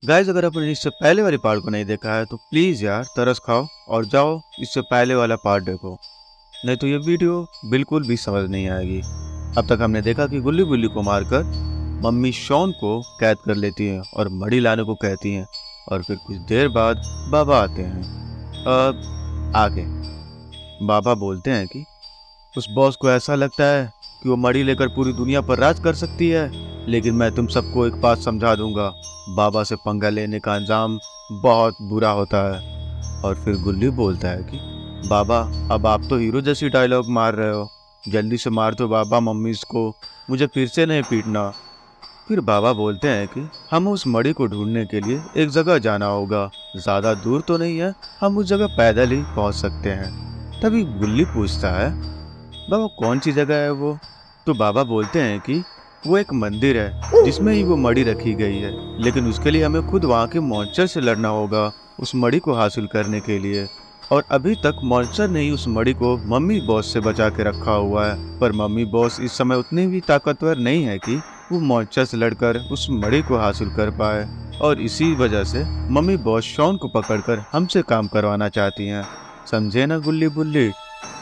Guys, अगर आपने इससे पहले वाले पार्ट को नहीं देखा है तो प्लीज़ यार तरस खाओ और जाओ इससे पहले वाला पार्ट देखो। नहीं तो ये वीडियो बिल्कुल भी समझ नहीं आएगी। अब तक हमने देखा कि गुल्ली बुल्ली को मारकर मम्मी शॉन को कैद कर लेती हैं और मड़ी लाने को कहती हैं और फिर कुछ देर बाद बाबा आते हैं। अब आगे बाबा बोलते हैं कि उस बॉस को ऐसा लगता है कि वो मड़ी लेकर पूरी दुनिया पर राज कर सकती है, लेकिन मैं तुम सबको एक बात समझा दूंगा, बाबा से पंगा लेने का अंजाम बहुत बुरा होता है। और फिर गुल्ली बोलता है कि बाबा, अब आप तो हीरो जैसी डायलॉग मार रहे हो, जल्दी से मार दो बाबा मम्मी इसको, मुझे फिर से नहीं पीटना। फिर बाबा बोलते हैं कि हम उस मड़ी को ढूंढने के लिए एक जगह जाना होगा, ज़्यादा दूर तो नहीं है, हम उस जगह पैदल ही पहुंच सकते हैं। तभी गुल्ली पूछता है, बाबा कौन सी जगह है वो? तो बाबा बोलते हैं कि वो एक मंदिर है जिसमें ही वो मड़ी रखी गई है, लेकिन उसके लिए हमें खुद वहाँ के मॉन्स्टर से लड़ना होगा उस मड़ी को हासिल करने के लिए। और अभी तक मॉन्स्टर ने ही उस मड़ी को मम्मी बॉस से बचा के रखा हुआ है, पर मम्मी बॉस इस समय उतनी भी ताकतवर नहीं है कि वो मॉन्स्टर से लड़कर उस मड़ी को हासिल कर पाए। और इसी वजह से मम्मी बॉस शॉन को पकड़कर हमसे काम करवाना चाहती हैं। समझे ना गुल्ली बुल्ली?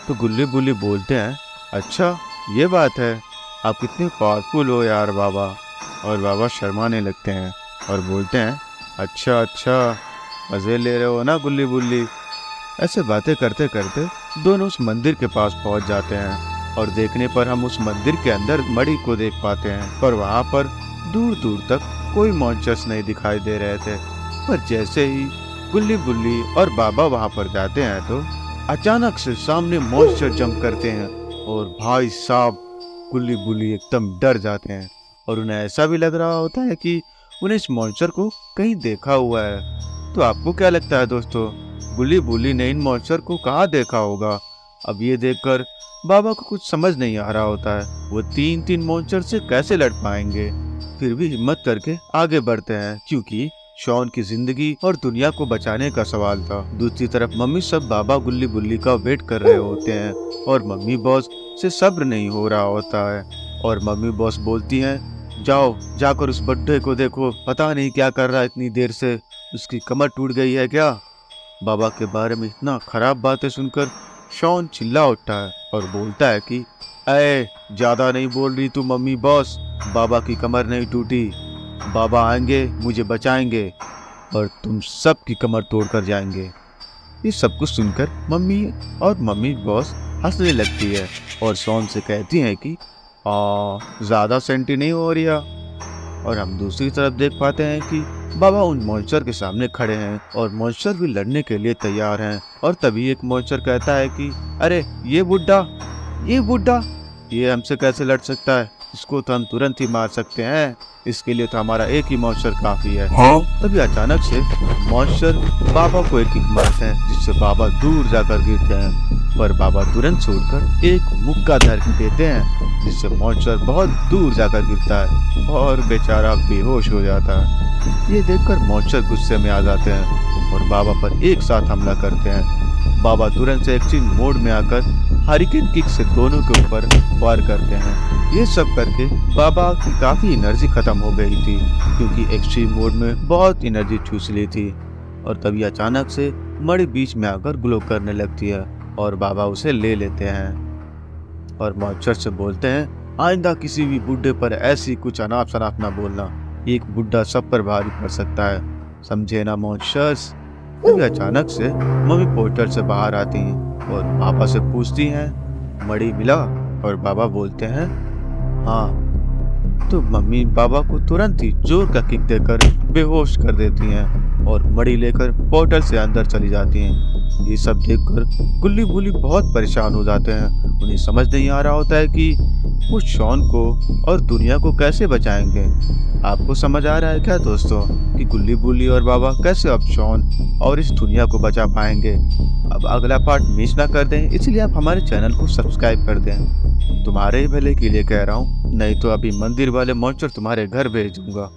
तो गुल्ली बुल्ली बोलते हैं, अच्छा ये बात है, आप कितने पावरफुल हो यार बाबा। और बाबा शर्माने लगते हैं और बोलते हैं, अच्छा अच्छा, मज़े ले रहे हो ना गुल्ली बुल्ली। ऐसे बातें करते करते दोनों उस मंदिर के पास पहुंच जाते हैं और देखने पर हम उस मंदिर के अंदर मड़ी को देख पाते हैं, पर वहां पर दूर दूर तक कोई मॉन्स्टर्स नहीं दिखाई दे रहे थे। पर जैसे ही गुल्ली बुल्ली और बाबा वहां पर जाते हैं तो अचानक से सामने मॉन्स्टर जंप करते हैं और भाई साहब गुल्ली बुल्ली एकदम डर जाते हैं और उन्हें ऐसा भी लग रहा होता है कि उन्हें इस मॉन्स्टर को कहीं देखा हुआ है। तो आपको क्या लगता है दोस्तों, गुल्ली बुल्ली ने इन मॉन्स्टर को कहाँ देखा होगा? अब ये देखकर बाबा को कुछ समझ नहीं आ रहा होता है, वो तीन तीन मॉन्स्टर से कैसे लड़ पाएंगे। फिर भी हिम्मत करके आगे बढ़ते हैं क्योंकि शॉन की जिंदगी और दुनिया को बचाने का सवाल था। दूसरी तरफ मम्मी सब बाबा गुल्ली बुल्ली का वेट कर रहे होते हैं और मम्मी बॉस से सब्र नहीं हो रहा होता है। और मम्मी बॉस बोलती हैं, जाओ जाकर उस बुड्ढे को देखो, पता नहीं क्या कर रहा है इतनी देर से, उसकी कमर टूट गई है क्या? बाबा के बारे में इतना खराब बातें सुनकर शॉन चिल्ला उठता है और बोलता है कि अरे ज्यादा नहीं बोल रही तू मम्मी बॉस, बाबा की कमर नहीं टूटी, बाबा आएंगे मुझे बचाएंगे और तुम सब की कमर तोड़कर जाएंगे। ये सब कुछ सुनकर मम्मी और मम्मी बॉस हंसने लगती है और शॉन से कहती हैं कि ज़्यादा सेंटी नहीं हो रही है। और हम दूसरी तरफ देख पाते हैं कि बाबा उन मॉन्स्टर के सामने खड़े हैं और मॉन्स्टर भी लड़ने के लिए तैयार हैं। और तभी एक मॉन्स्टर कहता है कि अरे ये बुड्ढा ये हमसे कैसे लड़ सकता है, इसको तो हम तुरंत ही मार सकते हैं, इसके लिए तो हमारा एक ही मॉन्स्टर काफी है। तभी अचानक से मॉन्स्टर बाबा को एक किक मारते हैं जिससे बाबा दूर जाकर गिरते हैं, पर बाबा तुरंत छोड़कर एक मुक्का धर देते हैं जिससे मॉन्स्टर बहुत दूर जाकर गिरता है और बेचारा बेहोश हो जाता है। ये देखकर मॉन्स्टर गुस्से में आ जाते हैं और बाबा पर एक साथ हमला करते हैं। बाबा तुरंत से एक्सट्रीम मोड में आकर हरिकेन किक से दोनों के ऊपर वार करते हैं। ये सब करके बाबा की काफी एनर्जी खत्म हो गई थी क्योंकि एक्सट्रीम मोड में बहुत एनर्जी चूस ली थी। और तभी अचानक से मणि बीच में आकर ग्लो करने लगती है और बाबा उसे ले लेते हैं और मॉन्स्टर से बोलते हैं, आइंदा किसी भी बुड्ढे पर ऐसी कुछ अनाप शनाप ना बोलना, एक बुड्ढा सब पर भारी पड़ सकता है, समझे ना मॉन्स्टर्स। तभी अचानक से मम्मी पोर्टल से बाहर आती हैं और पापा से पूछती हैं, मड़ी मिला? और बाबा बोलते हैं हाँ। तो मम्मी बाबा को तुरंत ही जोर का किक देकर बेहोश कर देती हैं और मड़ी लेकर पोर्टल से अंदर चली जाती हैं। ये सब देखकर गुल्ली बुल्ली बहुत परेशान हो जाते हैं, उन्हें समझ नहीं आ रहा होता है कि वो शॉन को और दुनिया को कैसे बचाएंगे। आपको समझ आ रहा है क्या दोस्तों कि गुल्ली बुल्ली और बाबा कैसे अब शॉन और इस दुनिया को बचा पाएंगे? अब अगला पार्ट मिस ना कर दें, इसलिए आप हमारे चैनल को सब्सक्राइब कर दें। तुम्हारे ही भले के लिए कह रहा हूँ, नहीं तो अभी मंदिर वाले मॉन्स्टर तुम्हारे घर भेज दूंगा।